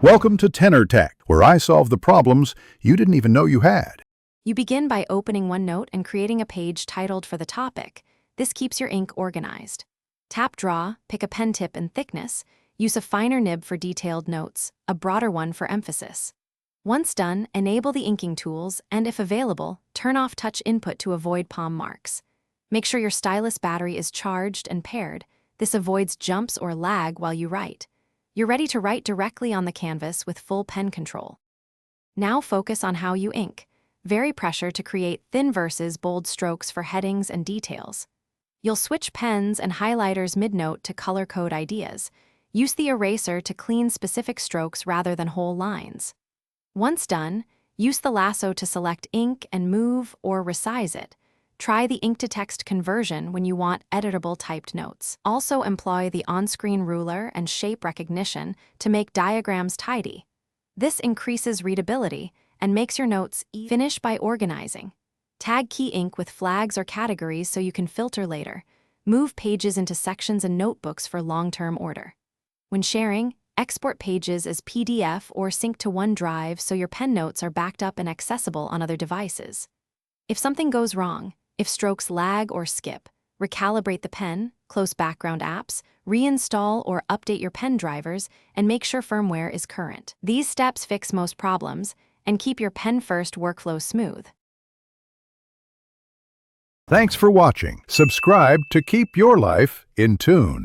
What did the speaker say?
Welcome to Tenor Tech, where I solve the problems you didn't even know you had. You begin by opening OneNote and creating a page titled for the topic. This keeps your ink organized. Tap Draw, pick a pen tip and thickness, use a finer nib for detailed notes, a broader one for emphasis. Once done, enable the inking tools and, if available, turn off touch input to avoid palm marks. Make sure your stylus battery is charged and paired. This avoids jumps or lag while you write. You're ready to write directly on the canvas with full pen control. Now focus on how you ink. Vary pressure to create thin versus bold strokes for headings and details. You'll switch pens and highlighters mid-note to color code ideas. Use the eraser to clean specific strokes rather than whole lines. Once done, use the lasso to select ink and move or resize it. Try the ink-to-text conversion when you want editable typed notes. Also employ the on-screen ruler and shape recognition to make diagrams tidy. This increases readability and makes your notes finish by organizing. Tag key ink with flags or categories so you can filter later. Move pages into sections and notebooks for long-term order. When sharing, export pages as PDF or sync to OneDrive so your pen notes are backed up and accessible on other devices. If something goes wrong, if strokes lag or skip, recalibrate the pen, close background apps, reinstall or update your pen drivers, and make sure firmware is current. These steps fix most problems and keep your pen-first workflow smooth. Thanks for watching. Subscribe to keep your life in tune.